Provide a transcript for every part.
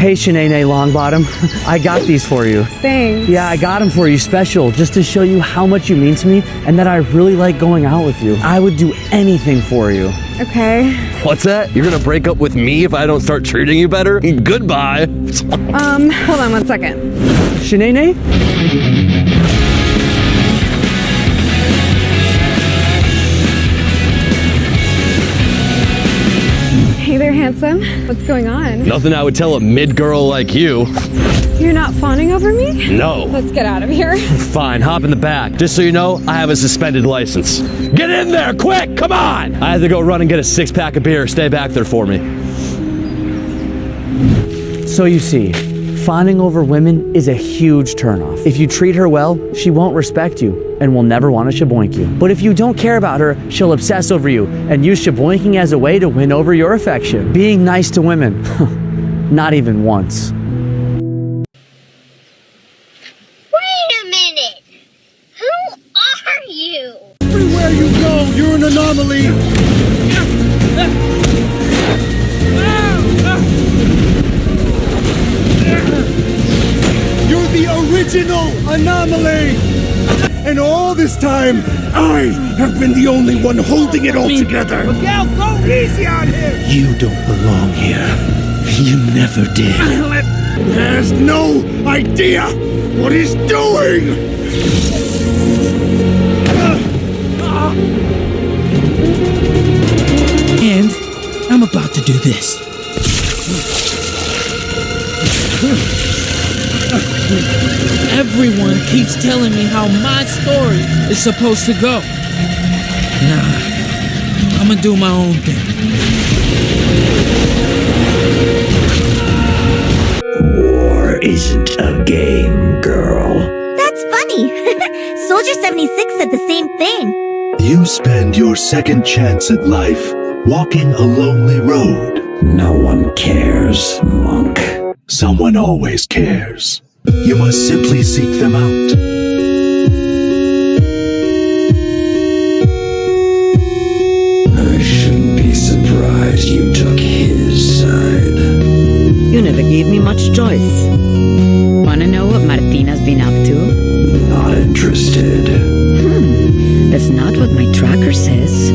Hey, Shanae Longbottom. I got these for you. Thanks. Yeah, I got them for you special, just to show you how much you mean to me and that I really like going out with you. I would do anything for you. Okay. What's that? You're gonna break up with me if I don't start treating you better? Goodbye. Hold on 1 second. Shanae? Hey there, handsome. What's going on? Nothing I would tell a mid-girl like you. You're not fawning over me? No. Let's get out of here. Fine, hop in the back. Just so you know, I have a suspended license. Get in there, quick, come on! I have to go run and get a 6-pack of beer. Stay back there for me. So you see, fawning over women is a huge turnoff. If you treat her well, she won't respect you and will never want to shaboink you. But if you don't care about her, she'll obsess over you and use shaboinking as a way to win over your affection. Being nice to women, not even once. Wait a minute! Who are you? Everywhere you go, you're an anomaly! You're the original anomaly! And all this time, I have been the only one holding it all together! Miguel, go easy on him! You don't belong here. You never did. Has no idea what he's doing! And I'm about to do this. Everyone keeps telling me how my story is supposed to go. Nah, I'm gonna do my own thing. War isn't a game, girl. That's funny. Soldier 76 said the same thing. You spend your second chance at life walking a lonely road. No one cares, monk. Someone always cares. You must simply seek them out. I shouldn't be surprised you took his side. You never gave me much choice. Wanna know what Martina's been up to? Not interested. That's not what my tracker says.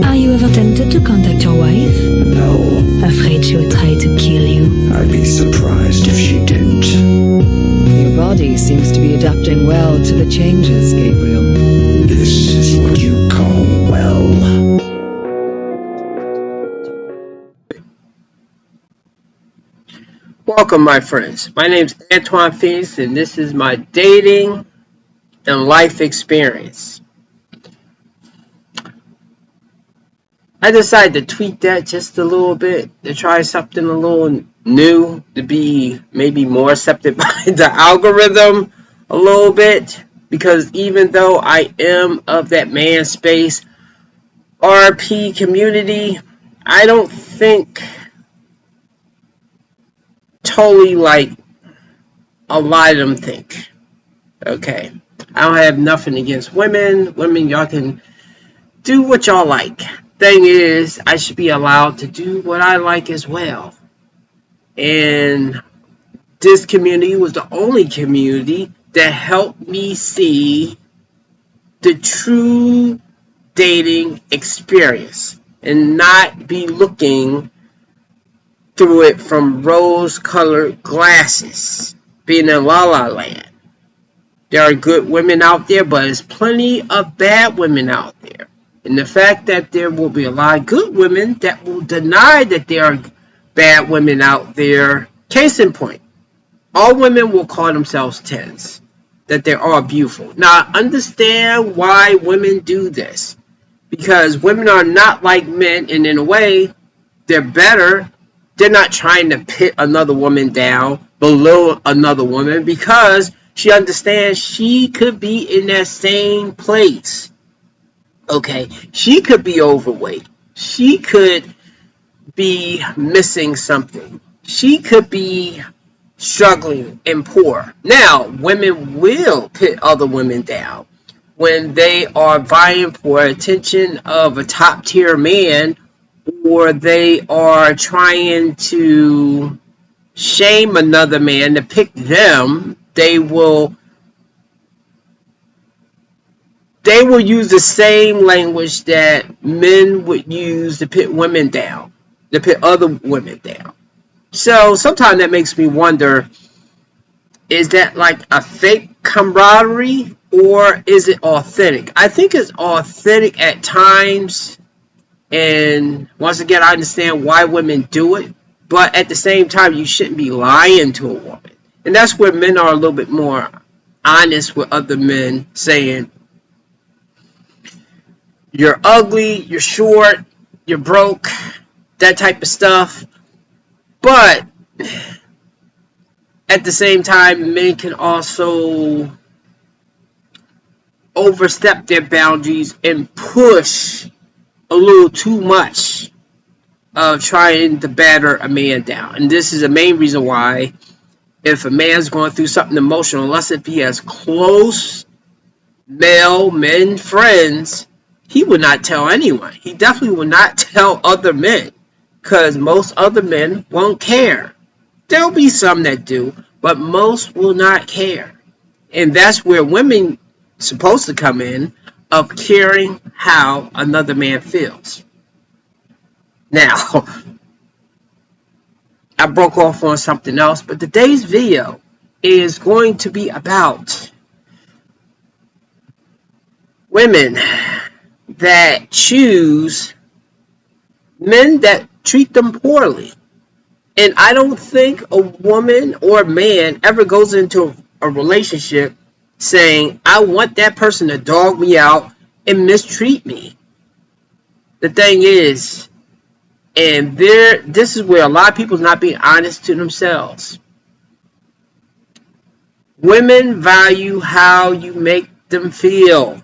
Are you ever tempted to contact your wife? No. Afraid she would try to kill you? I'd be surprised if she didn't. Your body seems to be adapting well to the changes, Gabriel. This is what you call well. Welcome, my friends. My name's Antoine Phoenix, and this is my dating and life experience. I decided to tweak that just a little bit, to try something a little new, to be maybe more accepted by the algorithm a little bit, because even though I am of that man space RP community, I don't think totally like a lot of them think. Okay, I don't have nothing against women. Women, y'all can do what y'all like. Thing is, I should be allowed to do what I like as well. And this community was the only community that helped me see the true dating experience and not be looking through it from rose-colored glasses, being in La La Land. There are good women out there, but there's plenty of bad women out there. And the fact that there will be a lot of good women that will deny that there are bad women out there. Case in point, all women will call themselves 10s, that they're all beautiful. Now, I understand why women do this. Because women are not like men, and in a way, they're better. They're not trying to pit another woman down below another woman because she understands she could be in that same place. Okay, she could be overweight. She could be missing something. She could be struggling and poor. Now, women will put other women down when they are vying for attention of a top tier man, or they are trying to shame another man to pick them, they will use the same language that men would use to put women down, to put other women down. So sometimes that makes me wonder, is that like a fake camaraderie or is it authentic? I think it's authentic at times, and once again, I understand why women do it, but at the same time, you shouldn't be lying to a woman. And that's where men are a little bit more honest with other men, saying, you're ugly, you're short, you're broke, that type of stuff. But at the same time, men can also overstep their boundaries and push a little too much of trying to batter a man down. And this is the main reason why, if a man's going through something emotional, unless if he has close male men friends, he would not tell anyone. He definitely would not tell other men, because most other men won't care. There'll be some that do, but most will not care. And that's where women supposed to come in, of caring how another man feels. Now, I broke off on something else, but today's video is going to be about women that choose men that treat them poorly. And I don't think a woman or a man ever goes into a relationship saying, I want that person to dog me out and mistreat me. The thing is, and this is where a lot of people are not being honest to themselves. Women value how you make them feel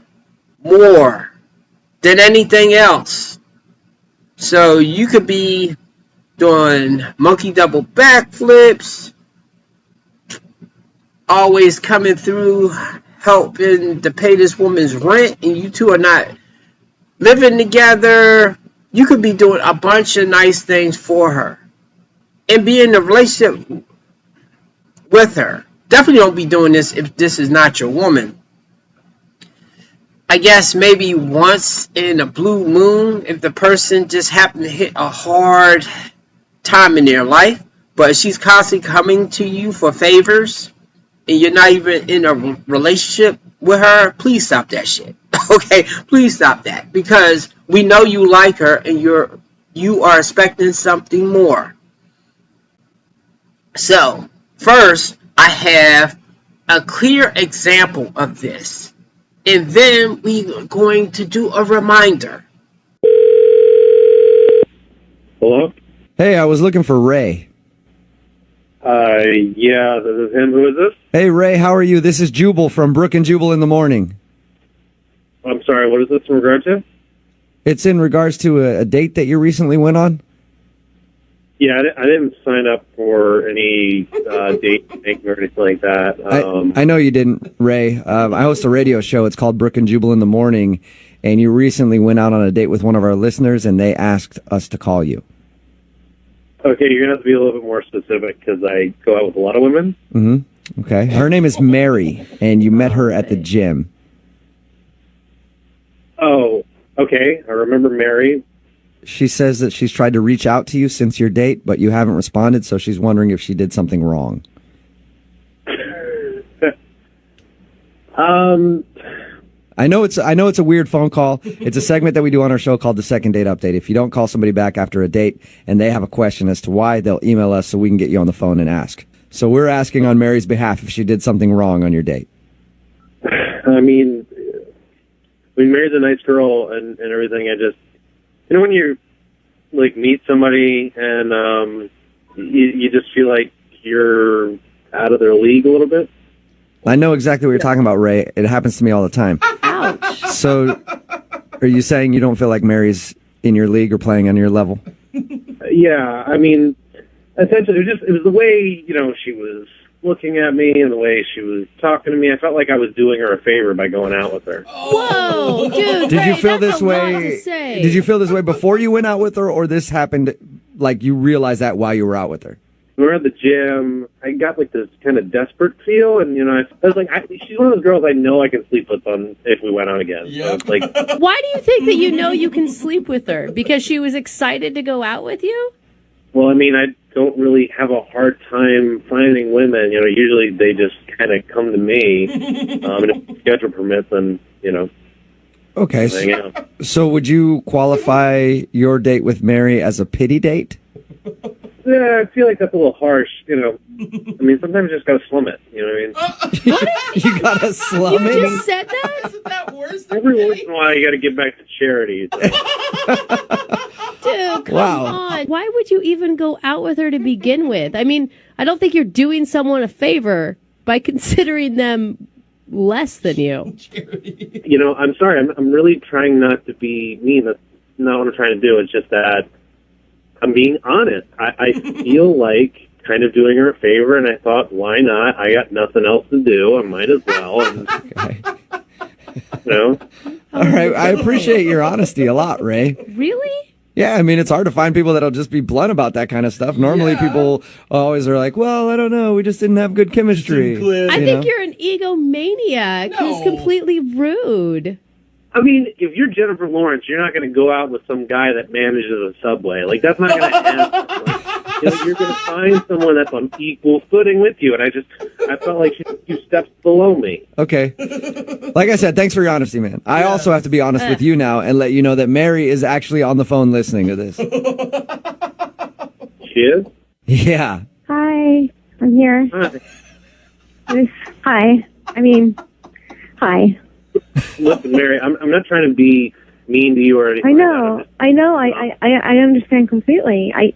more than anything else. So you could be doing monkey double backflips, always coming through helping to pay this woman's rent, and you two are not living together. You could be doing a bunch of nice things for her and be in a relationship with her. Definitely don't be doing this if this is not your woman. I guess maybe once in a blue moon, if the person just happened to hit a hard time in their life, but she's constantly coming to you for favors and you're not even in a relationship with her, please stop that shit. Okay, please stop that, because we know you like her and you are expecting something more. So first, I have a clear example of this, and then we're going to do a reminder. Hello? Hey, I was looking for Ray. Yeah, this is him. Who is this? Hey, Ray, how are you? This is Jubal from Brook and Jubal in the Morning. I'm sorry, what is this in regard to? It's in regards to a date that you recently went on. Yeah, I didn't sign up for any date thing or anything like that. I know you didn't, Ray. I host a radio show. It's called Brook and Jubal in the Morning, and you recently went out on a date with one of our listeners, and they asked us to call you. Okay, you're going to have to be a little bit more specific, because I go out with a lot of women. Mm-hmm. Okay. Her name is Mary, and you met her at the gym. Oh, okay. I remember Mary. She says that she's tried to reach out to you since your date, but you haven't responded, so she's wondering if she did something wrong. I know it's a weird phone call. It's a segment that we do on our show called the Second Date Update. If you don't call somebody back after a date and they have a question as to why, they'll email us so we can get you on the phone and ask. So we're asking on Mary's behalf if she did something wrong on your date. I mean, we married a nice girl and everything. I just, when you like meet somebody and you just feel like you're out of their league a little bit. I know exactly what you're talking about, Ray. It happens to me all the time. Ouch. So, are you saying you don't feel like Mary's in your league or playing on your level? Yeah, I mean, essentially, it was the way, she was looking at me and the way she was talking to me. I felt like I was doing her a favor by going out with her. Whoa, dude. Did you feel this way? Did you feel this way before you went out with her, or this happened like you realized that while you were out with her? we're at the gym. I got like this kind of desperate feel, and I was like, she's one of those girls I know I can sleep with if we went out again. Yeah. So like, why do you think that you can sleep with her? Because she was excited to go out with you? Well, I mean, I don't really have a hard time finding women. Usually they just kind of come to me, and if the schedule permits, then Okay. So would you qualify your date with Mary as a pity date? Yeah, I feel like that's a little harsh, I mean, sometimes you just gotta slum it, you know what I mean? You gotta slum it? You just said that? Isn't that worse than Every once in a while, you gotta give back to charity. Dude, come on. Why would you even go out with her to begin with? I mean, I don't think you're doing someone a favor by considering them less than you. I'm sorry, I'm really trying not to be mean. That's not what I'm trying to do. It's just that I'm being honest. I feel like kind of doing her a favor, and I thought, why not? I got nothing else to do. I might as well. And, All right. I appreciate your honesty a lot, Ray. Really? Yeah, I mean, it's hard to find people that'll just be blunt about that kind of stuff. Normally, people always are like, well, I don't know. We just didn't have good chemistry. I think you're an egomaniac who's completely rude. I mean, if you're Jennifer Lawrence, you're not going to go out with some guy that manages a Subway. Like, that's not going to happen. You're going to find someone that's on equal footing with you. And I felt like she's a few steps below me. Okay. Like I said, thanks for your honesty, man. I also have to be honest with you now and let you know that Mary is actually on the phone listening to this. She is? Yeah. Hi, I'm here. Hi. Hi. Hi. Listen, Mary, I'm not trying to be mean to you or anything. I know. I understand completely. I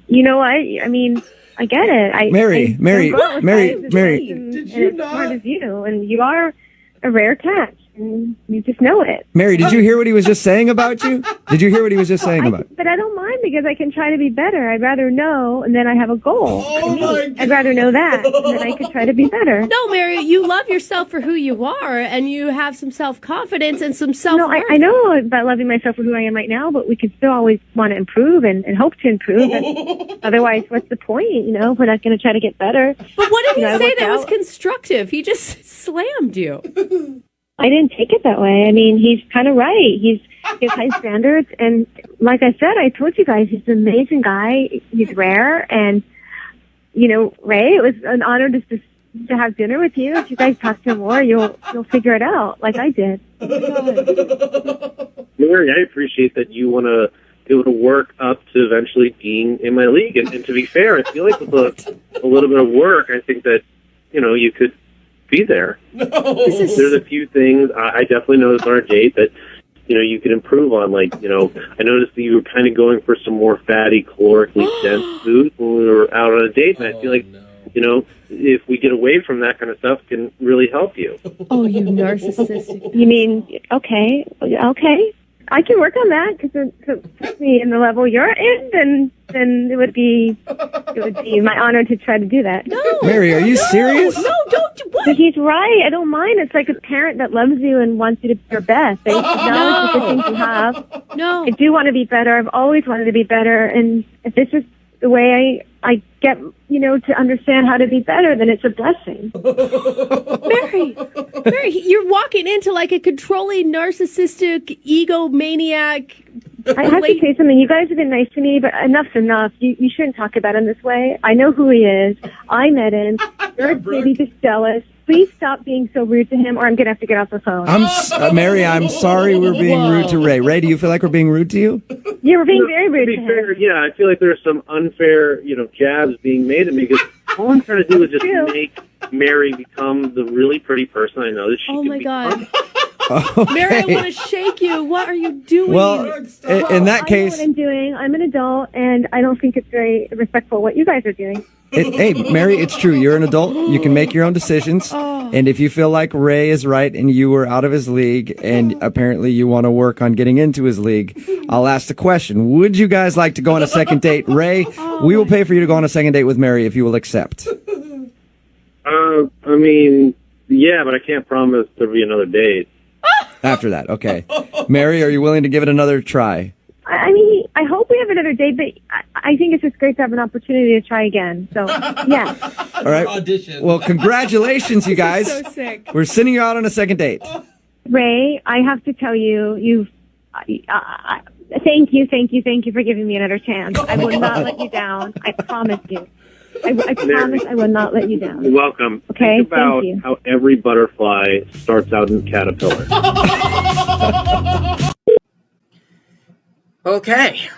get it. Mary. Did you not? As smart as you, and you are a rare catch, and you just know it. Mary, did you hear what he was just saying about you? Did you hear what he was just saying about you? But I don't mind because I can try to be better. I'd rather know, and then I have a goal. I'd rather know that, and then I could try to be better. No, Mary, you love yourself for who you are, and you have some self-confidence and some self-worth. No, I know about loving myself for who I am right now, but we could still always want to improve and hope to improve. And otherwise, what's the point? We're not going to try to get better. But what did he say that was constructive? He just slammed you. I didn't take it that way. I mean, he's kind of right. He has high standards, and like I said, I told you guys, he's an amazing guy. He's rare, and Ray, it was an honor just to have dinner with you. If you guys talk to him more, you'll figure it out, like I did. Mary, I appreciate that you want to be able to work up to eventually being in my league, and to be fair, I feel like with a little bit of work, I think that you could be there. No. There's a few things I definitely noticed on our date that you could improve on. Like, I noticed that you were kind of going for some more fatty, calorically dense food when we were out on a date, and I feel like if we get away from that kind of stuff, it can really help you. Oh, you narcissistic. You mean okay? I can work on that because it puts me in the level you're in, then it would be my honor to try to do that. No, Mary, are you serious? No, don't. What? But he's right. I don't mind. It's like a parent that loves you and wants you to be your best. They acknowledge the good things you have. No, I do want to be better. I've always wanted to be better, and if this is the way I get, to understand how to be better, then it's a blessing. Mary, you're walking into like a controlling, narcissistic, egomaniac. I have to say something. You guys have been nice to me, but enough's enough. You shouldn't talk about him this way. I know who he is. I met him. You're maybe just jealous. Please stop being so rude to him, or I'm going to have to get off the phone. Mary, I'm sorry we're being rude to Ray. Ray, do you feel like we're being rude to you? Yeah, we're being very rude to him. Fair, yeah, I feel like there's some unfair, jabs being made at me because all I'm trying to do is just make Mary become the really pretty person I know that she can become. God. Mary, I want to shake you. What are you doing? Well, in that case, I know what I'm doing. I'm an adult, and I don't think it's very respectful what you guys are doing. Hey, Mary, it's true. You're an adult. You can make your own decisions. And if you feel like Ray is right and you were out of his league and apparently you want to work on getting into his league, I'll ask the question. Would you guys like to go on a second date? Ray, we will pay for you to go on a second date with Mary if you will accept. Yeah, but I can't promise there'll be another date. After that, okay. Mary, are you willing to give it another try? I mean, I hope we have another date, but I think it's just great to have an opportunity to try again. So, yeah. All right. Audition. Well, congratulations, you guys. so sick. We're sending you out on a second date. Ray, I have to tell you, thank you for giving me another chance. I will not let you down. I promise you. I promise I will not let you down. You're welcome. Okay, Think about thank you. how every butterfly starts out in caterpillar. Okay.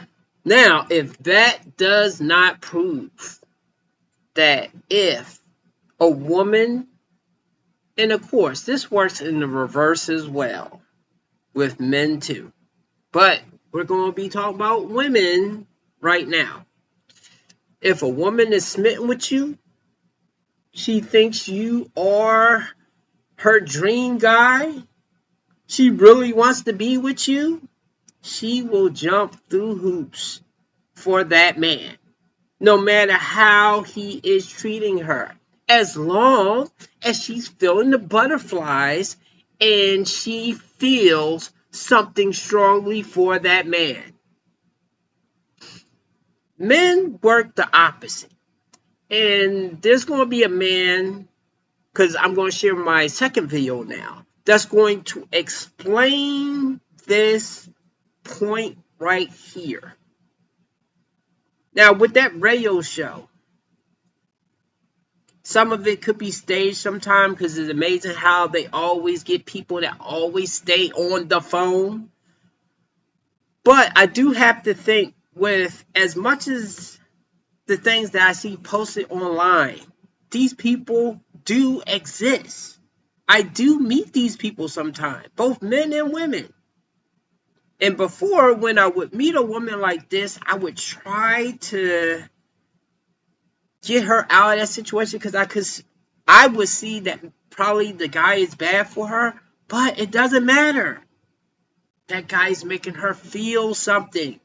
Now, if that does not prove that if a woman, and of course, this works in the reverse as well with men too, but we're going to be talking about women right now. If a woman is smitten with you, she thinks you are her dream guy, she really wants to be with you, she will jump through hoops for that man, no matter how he is treating her, as long as she's feeling the butterflies and she feels something strongly for that man. Men work the opposite. And there's going to be a man, because I'm going to share my second video now, that's going to explain this point right here. Now, with that radio show, some of it could be staged sometime because it's amazing how they always get people that always stay on the phone. But I do have to think, with as much as the things that I see posted online, these people do exist. I do meet these people sometimes, both men and women. And before, when I would meet a woman like this, I would try to get her out of that situation because I would see that probably the guy is bad for her, but it doesn't matter. That guy's making her feel something.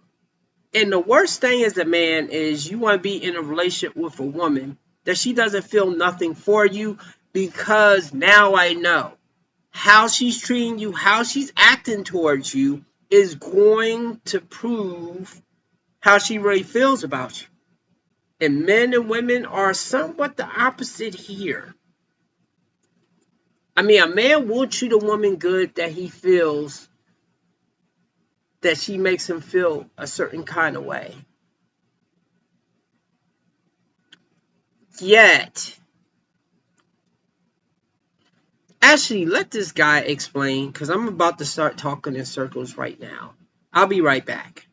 And the worst thing as a man is you want to be in a relationship with a woman that she doesn't feel nothing for you, because now I know how she's treating you, how she's acting towards you is going to prove how she really feels about you. And men and women are somewhat the opposite here. I mean, a man will treat a woman good that he feels that she makes him feel a certain kind of way. Yet, actually, let this guy explain, because I'm about to start talking in circles right now. I'll be right back.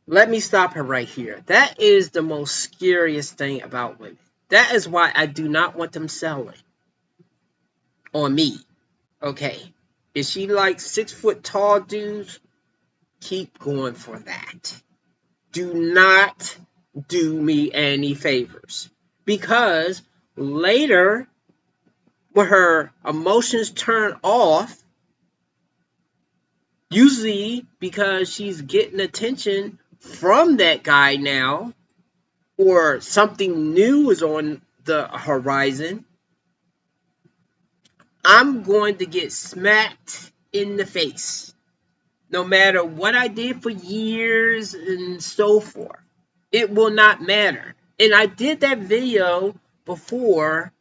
Let me stop her right here. That is the most scariest thing about women. That is why I do not want them selling on me. Okay. If she likes 6 foot tall dudes, keep going for that. Do not do me any favors. Because later, when her emotions turn off, usually because she's getting attention from that guy now, or something new is on the horizon, I'm going to get smacked in the face. No matter what I did for years and so forth. It will not matter. And I did that video before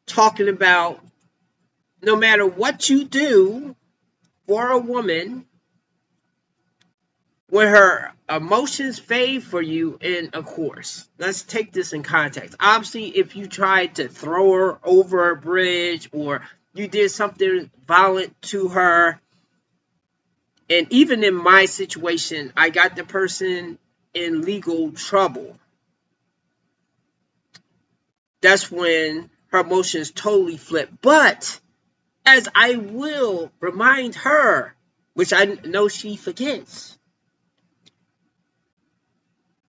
talking about no matter what you do for a woman, when her emotions fade for you, and of course, let's take this in context. Obviously, if you tried to throw her over a bridge or you did something violent to her, and even in my situation, I got the person in legal trouble. That's when her emotions totally flip. But as I will remind her, which I know she forgets,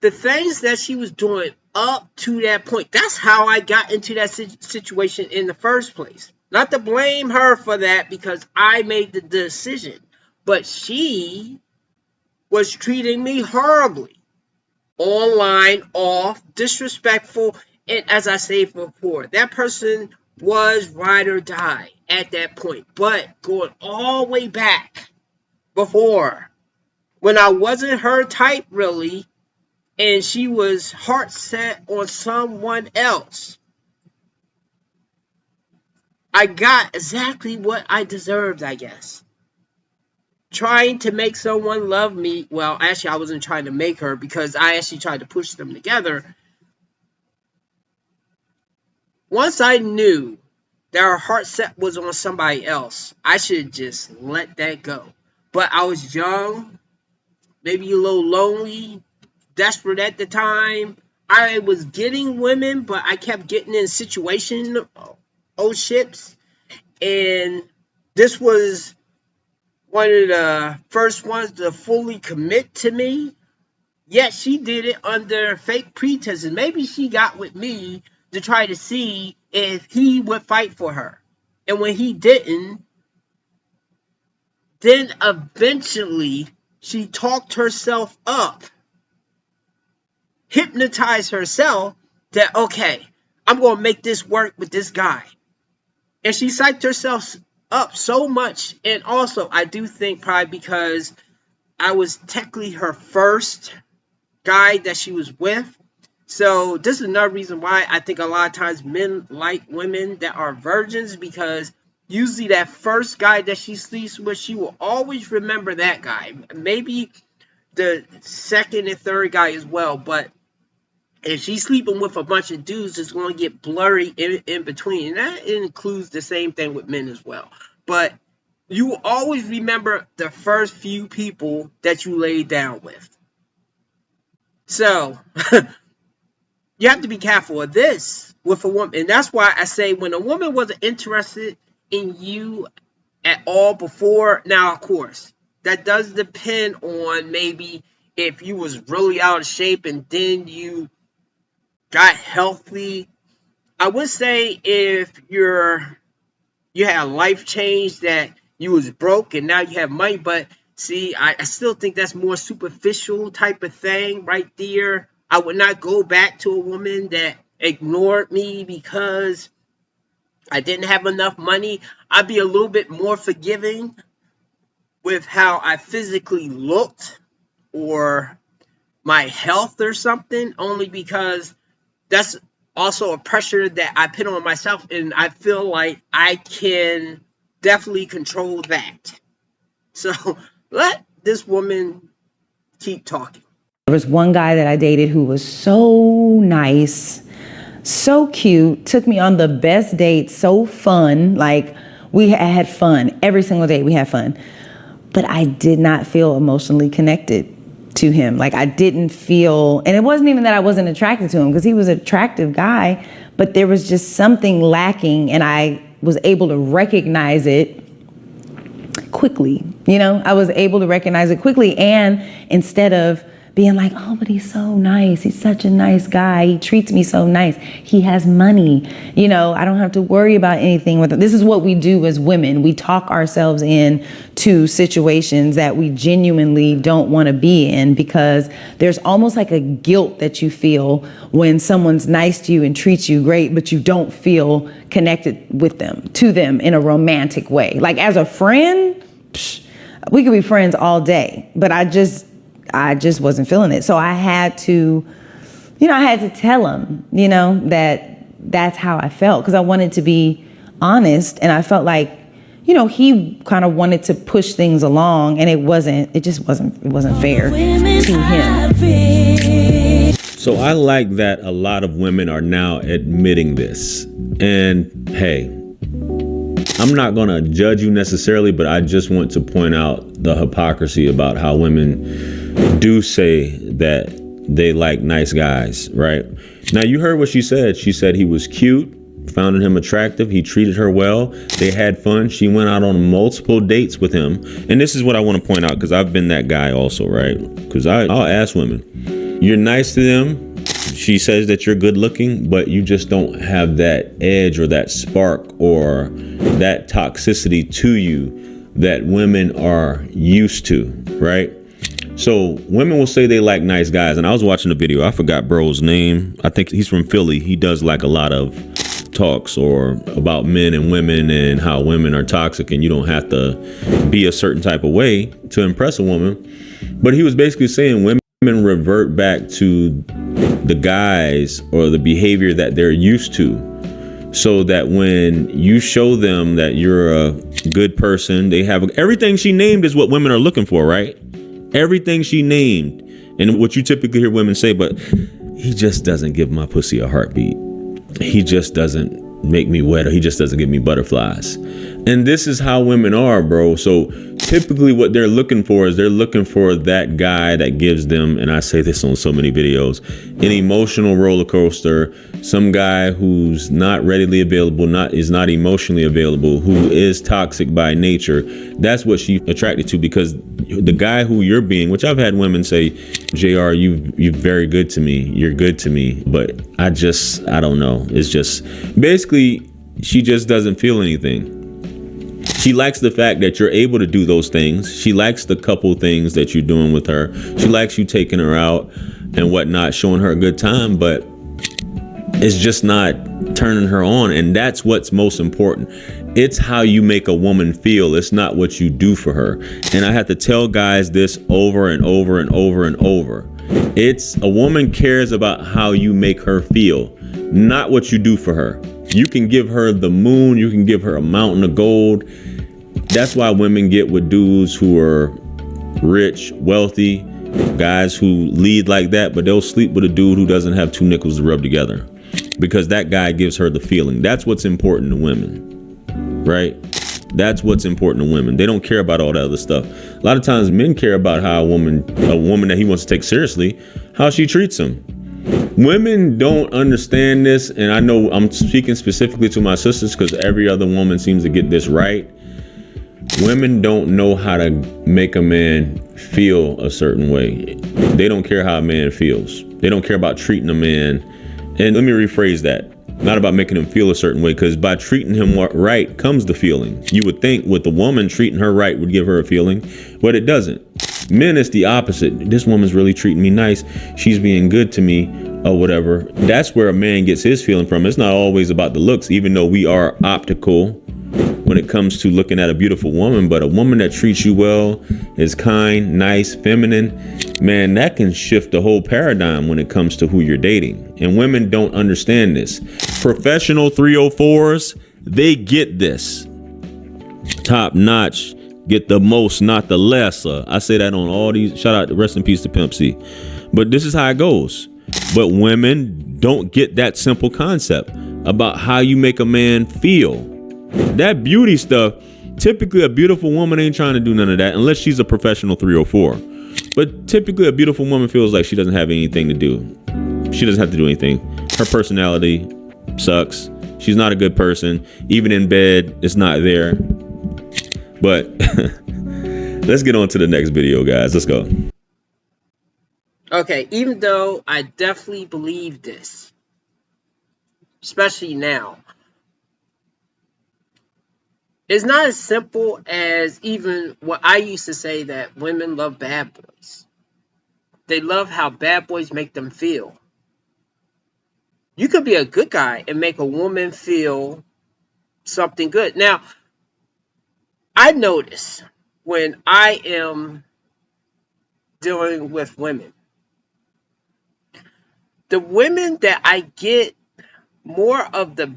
the things that she was doing up to that point, that's how I got into that situation in the first place. Not to blame her for that, because I made the decision. But she was treating me horribly. Online, off, disrespectful. And as I said before, that person was ride or die at that point. But going all the way back before when I wasn't her type really, and she was heart set on someone else. I got exactly what I deserved, I guess. Trying to make someone love me. Well, actually, I wasn't trying to make her because I actually tried to push them together. Once I knew that her heart set was on somebody else, I should just let that go. But I was young, maybe a little lonely, desperate at the time. I was getting women, but I kept getting in situations, ships. And this was one of the first ones to fully commit to me. Yet she did it under fake pretenses. Maybe she got with me to try to see if he would fight for her. And when he didn't, then eventually she talked herself up, hypnotized herself that, okay, I'm going to make this work with this guy. And she psyched herself up so much. And also, I do think probably because I was technically her first guy that she was with. So this is another reason why I think a lot of times men like women that are virgins, because usually that first guy that she sleeps with, she will always remember that guy. Maybe the second and third guy as well, but if she's sleeping with a bunch of dudes, it's going to get blurry in between. And that includes the same thing with men as well. But you will always remember the first few people that you laid down with. So you have to be careful of this with a woman. And that's why I say when a woman wasn't interested in you at all before, now, of course, that does depend on maybe if you was really out of shape and then you got healthy. I would say if you had a life change that you was broke and now you have money, but see, I still think that's more superficial type of thing right there. I would not go back to a woman that ignored me because I didn't have enough money. I'd be a little bit more forgiving with how I physically looked or my health or something, only because that's also a pressure that I put on myself, and I feel like I can definitely control that. So let this woman keep talking. There was one guy that I dated who was so nice, so cute, took me on the best dates, so fun. Like, we had fun. Every single day we had fun. But I did not feel emotionally connected to him. Like, I didn't feel, and it wasn't even that I wasn't attracted to him, because he was an attractive guy, but there was just something lacking, and I was able to recognize it quickly. You know, I was able to recognize it quickly, and instead of being like, oh, but he's so nice. He's such a nice guy. He treats me so nice. He has money. You know, I don't have to worry about anything with him. This is what we do as women. We talk ourselves in to situations that we genuinely don't want to be in, because there's almost like a guilt that you feel when someone's nice to you and treats you great, but you don't feel connected with them, to them in a romantic way. Like, as a friend, we could be friends all day, but I just wasn't feeling it. So I had to tell him, that that's how I felt, because I wanted to be honest, and I felt like, he kind of wanted to push things along, and it wasn't fair to him. So I like that a lot of women are now admitting this. And hey, I'm not going to judge you necessarily, but I just want to point out the hypocrisy about how women do say that they like nice guys, right? Now, you heard what she said. She said he was cute, found him attractive. He treated her well. They had fun. She went out on multiple dates with him. And this is what I want to point out, because I've been that guy also, right? Because I'll ask women, you're nice to them. She says that you're good looking, but you just don't have that edge or that spark or that toxicity to you that women are used to, right? So women will say they like nice guys. And I was watching a video. I forgot bro's name. I think he's from Philly. He does like a lot of talks or about men and women and how women are toxic and you don't have to be a certain type of way to impress a woman. But he was basically saying women revert back to the guys or the behavior that they're used to, so that when you show them that you're a good person, they have everything she named is what women are looking for, right? Everything she named. And what you typically hear women say, but he just doesn't give my pussy a heartbeat. He just doesn't make me wet, or he just doesn't give me butterflies. And this is how women are, bro. So typically what they're looking for is they're looking for that guy that gives them, and I say this on so many videos, an emotional roller coaster, some guy who's not readily available, is not emotionally available, who is toxic by nature. That's what she's attracted to, because the guy who you're being, which I've had women say, JR, you're very good to me. You're good to me. But I don't know. It's just basically she just doesn't feel anything. She likes the fact that you're able to do those things. She likes the couple things that you're doing with her. She likes you taking her out and whatnot, showing her a good time, but it's just not turning her on. And that's what's most important. It's how you make a woman feel. It's not what you do for her. And I have to tell guys this over and over and over and over. It's a woman cares about how you make her feel, not what you do for her. You can give her the moon. You can give her a mountain of gold. That's why women get with dudes who are rich, wealthy, guys who lead like that, but they'll sleep with a dude who doesn't have two nickels to rub together, because that guy gives her the feeling. That's what's important to women, right? That's what's important to women. They don't care about all that other stuff. A lot of times men care about how a woman that he wants to take seriously, how she treats him. Women don't understand this, and I know I'm speaking specifically to my sisters because every other woman seems to get this right. Women don't know how to make a man feel a certain way. They don't care how a man feels. They don't care about treating a man. And let me rephrase that. Not about making him feel a certain way, because by treating him right comes the feeling. You would think with a woman, treating her right would give her a feeling, but it doesn't. Men, it's the opposite. This woman's really treating me nice. She's being good to me or whatever. That's where a man gets his feeling from. It's not always about the looks, even though we are optical when it comes to looking at a beautiful woman. But a woman that treats you well, is kind, nice, feminine, man, that can shift the whole paradigm when it comes to who you're dating. And women don't understand this. Professional 304s, they get this. Top notch. Get the most, not the less. I say that on all these. Shout out, rest in peace to Pimp C. But this is how it goes. But women don't get that simple concept about how you make a man feel. That beauty stuff, typically a beautiful woman ain't trying to do none of that unless she's a professional 304. But typically a beautiful woman feels like she doesn't have anything to do. She doesn't have to do anything. Her personality sucks. She's not a good person. Even in bed, it's not there. But let's get on to the next video, guys. Let's go. Okay, even though I definitely believe this, especially now, it's not as simple as even what I used to say, that women love bad boys. They love how bad boys make them feel. You could be a good guy and make a woman feel something good. Now, I notice when I am dealing with women, the women that I get more of the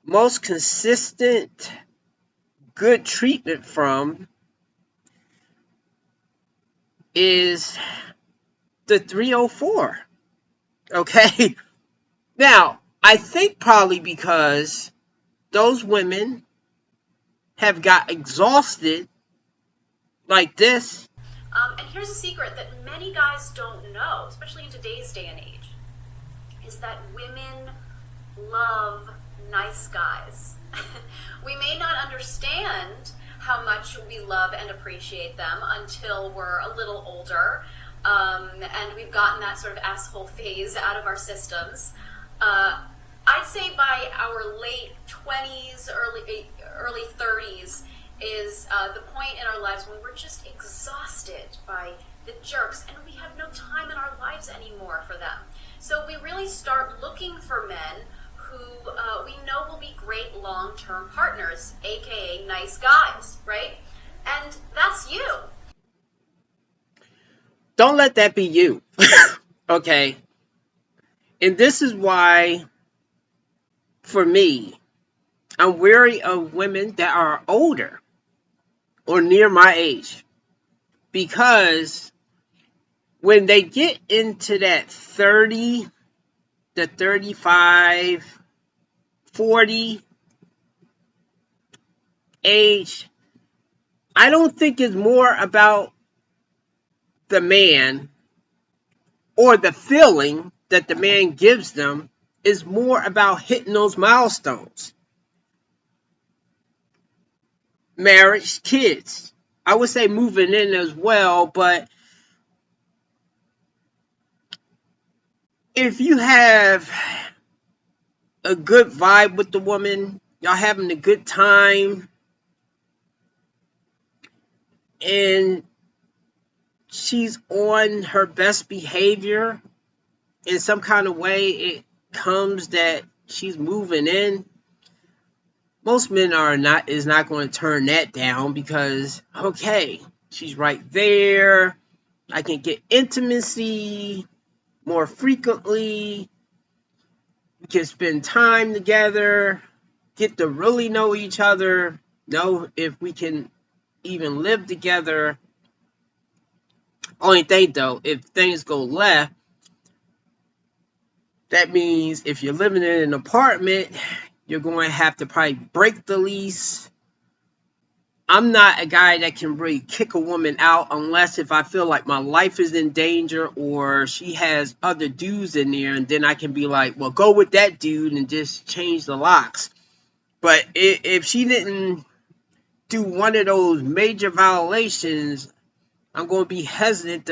most consistent good treatment from is the 304. Okay? Now, I think probably because those women have got exhausted like this. And here's a secret that many guys don't know, especially in today's day and age, is that women love nice guys. We may not understand how much we love and appreciate them until we're a little older, and we've gotten that sort of asshole phase out of our systems. I'd say by our late 20s, early 30s is the point in our lives when we're just exhausted by the jerks and we have no time in our lives anymore for them. So we really start looking for men who we know will be great long-term partners, aka nice guys, right? And that's you. Don't let that be you. Okay. And this is why, for me, I'm wary of women that are older or near my age. Because when they get into that 30 to 35, 40 age, I don't think it's more about the man or the feeling that the man gives them. Is more about hitting those milestones. Marriage, kids. I would say moving in as well, but if you have a good vibe with the woman, y'all having a good time, and she's on her best behavior in some kind of way, it comes that she's moving in. Most men is not going to turn that down because, okay, she's right there. I can get intimacy more frequently. We can spend time together, get to really know each other, know if we can even live together. Only thing though, if things go left, that means if you're living in an apartment, you're going to have to probably break the lease. I'm not a guy that can really kick a woman out unless if I feel like my life is in danger or she has other dudes in there, and then I can be like, well, go with that dude and just change the locks. But if she didn't do one of those major violations, I'm going to be hesitant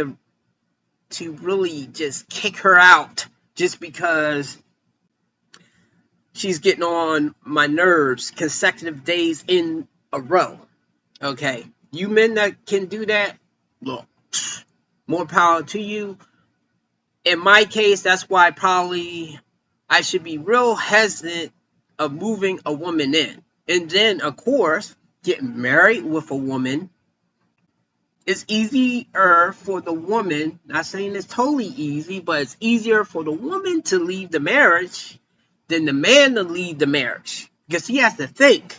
to really just kick her out just because she's getting on my nerves consecutive days in a row. Okay, you men that can do that, look, more power to you. In my case, that's why probably I should be real hesitant of moving a woman in. And then, of course, getting married with a woman is easier for the woman. Not saying it's totally easy, but it's easier for the woman to leave the marriage than the man to leave the marriage. Because he has to think,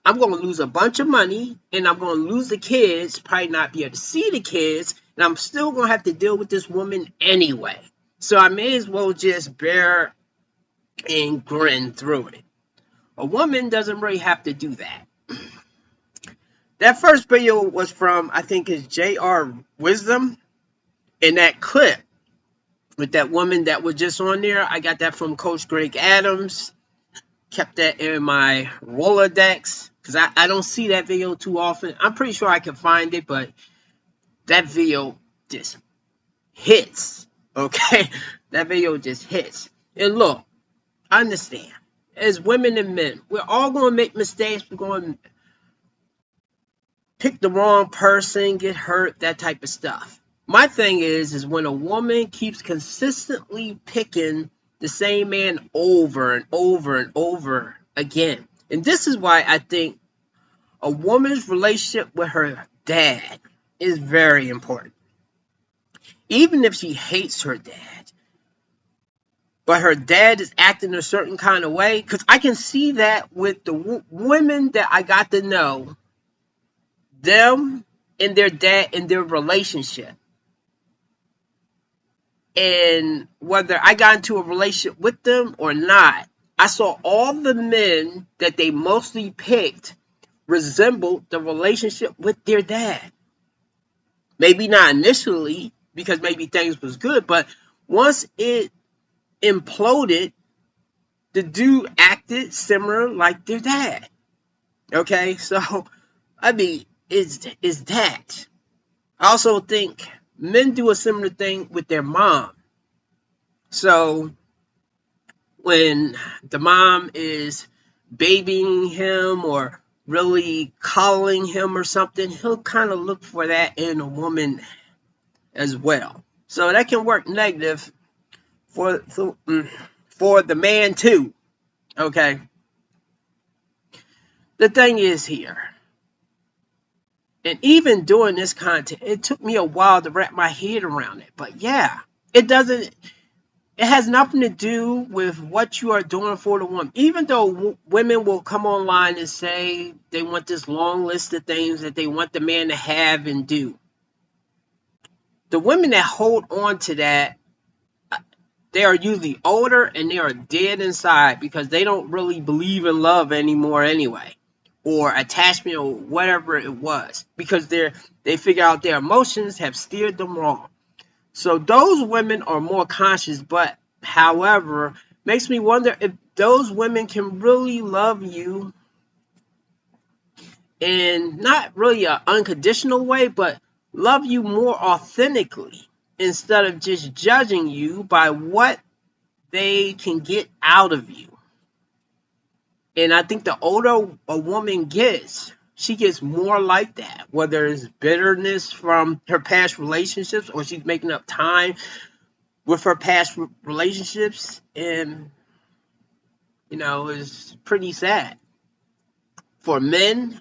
I'm going to lose a bunch of money, and I'm going to lose the kids, probably not be able to see the kids, and I'm still going to have to deal with this woman anyway. So I may as well just bear and grin through it. A woman doesn't really have to do that. That first video was from, I think it's J.R. Wisdom, and that clip with that woman that was just on there, I got that from Coach Greg Adams. Kept that in my Rolodex because I don't see that video too often. I'm pretty sure I can find it, but that video just hits. Okay? That video just hits. And look, I understand. As women and men, we're all going to make mistakes. We're going to pick the wrong person, get hurt, that type of stuff. My thing is when a woman keeps consistently picking the same man over and over and over again. And this is why I think a woman's relationship with her dad is very important. Even if she hates her dad, but her dad is acting a certain kind of way, because I can see that with the women that I got to know, them and their dad in their relationship. And whether I got into a relationship with them or not, I saw all the men that they mostly picked resembled the relationship with their dad. Maybe not initially, because maybe things was good, but once it imploded, the dude acted similar like their dad. Okay, so, I mean, it's that. I also think men do a similar thing with their mom. So when the mom is babying him or really coddling him or something, he'll kind of look for that in a woman as well. So that can work negative for the man too. Okay? The thing is here, and even doing this content, it took me a while to wrap my head around it. But yeah, it doesn't, it has nothing to do with what you are doing for the woman. Even though women will come online and say they want this long list of things that they want the man to have and do. The women that hold on to that, they are usually older and they are dead inside because they don't really believe in love anymore anyway, or attachment or whatever it was, because they figure out their emotions have steered them wrong. So those women are more conscious, but however, makes me wonder if those women can really love you in not really an unconditional way, but love you more authentically instead of just judging you by what they can get out of you. And I think the older a woman gets, she gets more like that, whether it's bitterness from her past relationships or she's making up time with her past relationships. And, it's pretty sad. For men,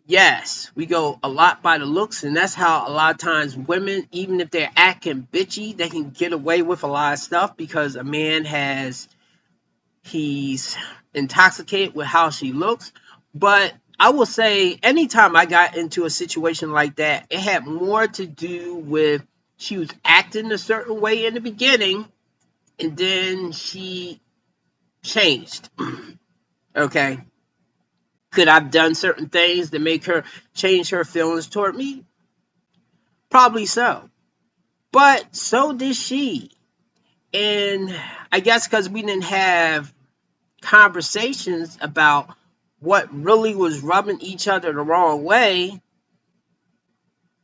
yes, we go a lot by the looks, and that's how a lot of times women, even if they're acting bitchy, they can get away with a lot of stuff because a man he's intoxicated with how she looks. But I will say, anytime I got into a situation like that, it had more to do with she was acting a certain way in the beginning, and then she changed. Okay. Could I've done certain things to make her change her feelings toward me? Probably so. But so did she. And I guess because we didn't have conversations about what really was rubbing each other the wrong way,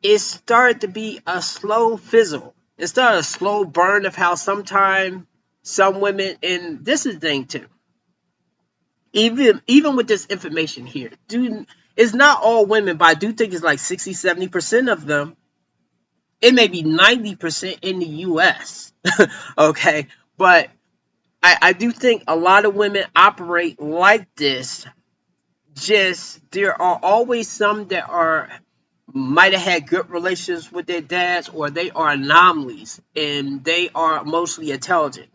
it started to be a slow fizzle. It started a slow burn of how sometimes some women, and this is the thing too, even with this information here, dude, it's not all women, but I do think it's like 60-70% of them. It may be 90% in the US. Okay. But I do think a lot of women operate like this. Just there are always some that might have had good relationships with their dads, or they are anomalies and they are emotionally intelligent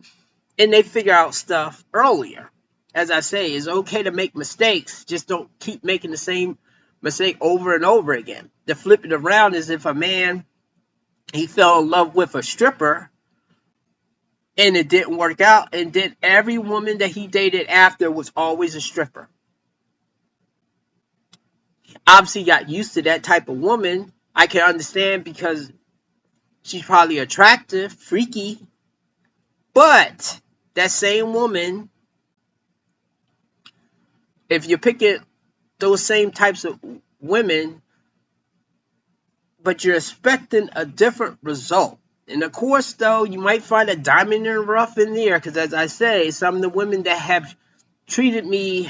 and they figure out stuff earlier. As I say, it's okay to make mistakes, just don't keep making the same mistake over and over again. To flip it around is if a man, he fell in love with a stripper and it didn't work out, and then every woman that he dated after was always a stripper. Obviously got used to that type of woman. I can understand because she's probably attractive, freaky, but that same woman, if you're picking those same types of women, but you're expecting a different result. And of course, though, you might find a diamond in the rough in there, because as I say, some of the women that have treated me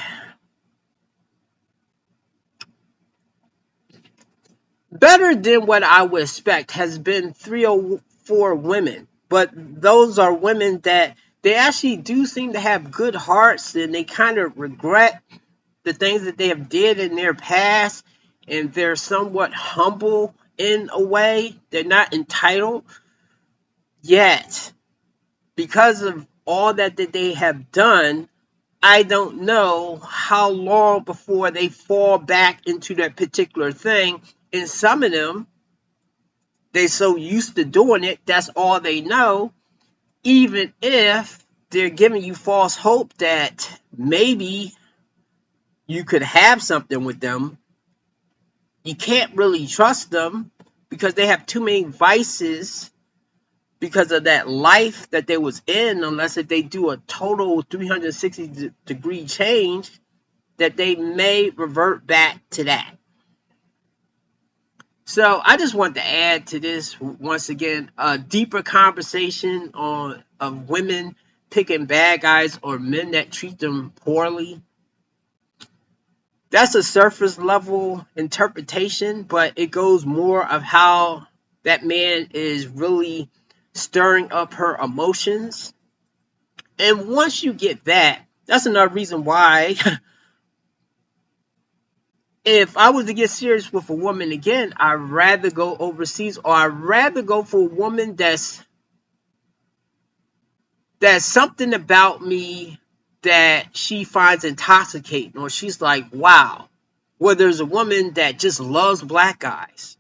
better than what I would expect has been 3 or 4 women. But those are women that they actually do seem to have good hearts, and they kind of regret the things that they have did in their past, and they're somewhat humble in a way. They're not entitled yet. Because of all that they have done, I don't know how long before they fall back into that particular thing. And some of them, they're so used to doing it, that's all they know. Even if they're giving you false hope that maybe you could have something with them, you can't really trust them because they have too many vices because of that life that they was in, unless if they do a total 360-degree change, that they may revert back to that. So I just want to add to this once again a deeper conversation of women picking bad guys or men that treat them poorly. That's a surface level interpretation, but it goes more of how that man is really stirring up her emotions. And once you get that, That's another reason why if I was to get serious with a woman again, I'd rather go overseas, or I'd rather go for a woman that's something about me that she finds intoxicating, or she's like, wow. Where there's a woman that just loves black guys,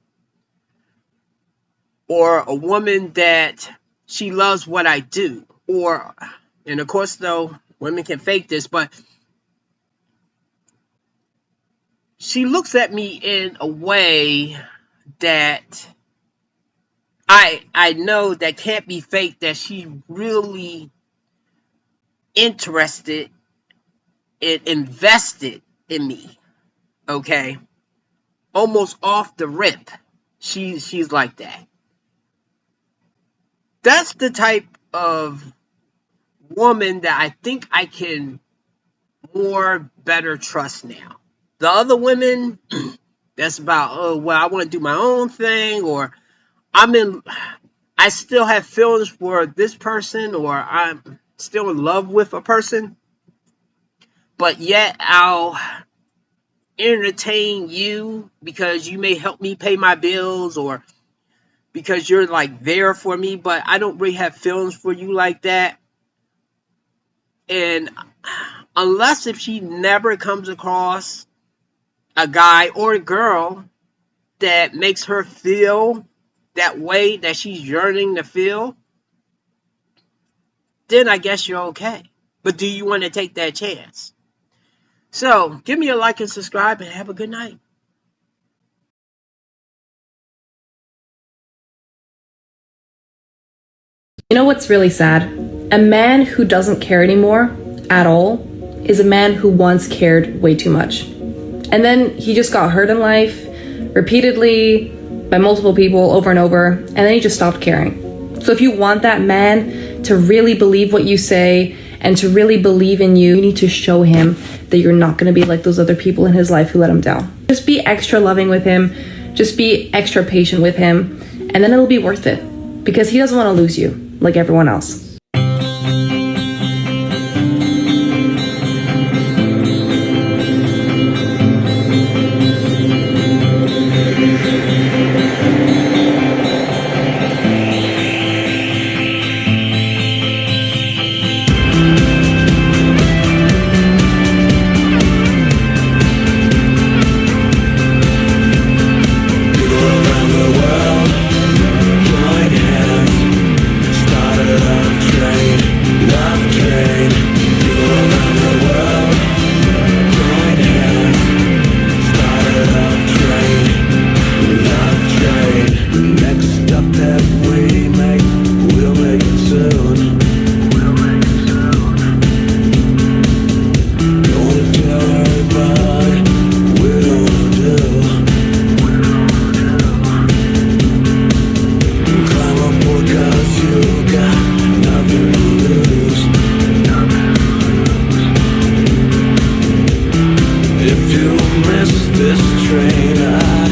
or a woman that she loves what I do, or, and of course, though, women can fake this, but she looks at me in a way that I know that can't be fake, that she really interested and invested in me. Okay? Almost off the rip. She's like that. That's the type of woman that I think I can better trust now. The other women, that's about, oh, well, I want to do my own thing, or I still have feelings for this person, or I'm still in love with a person, but yet I'll entertain you because you may help me pay my bills, or because you're like there for me, but I don't really have feelings for you like that. And unless if she never comes across a guy or a girl that makes her feel that way that she's yearning to feel, then I guess you're okay. But do you want to take that chance? So give me a like and subscribe, and have a good night. You know what's really sad? A man who doesn't care anymore at all is a man who once cared way too much. And then he just got hurt in life repeatedly by multiple people over and over, and then he just stopped caring. So if you want that man to really believe what you say and to really believe in you, you need to show him that you're not going to be like those other people in his life who let him down. Just be extra loving with him. Just be extra patient with him, and then it'll be worth it, because he doesn't want to lose you like everyone else. If you miss this train,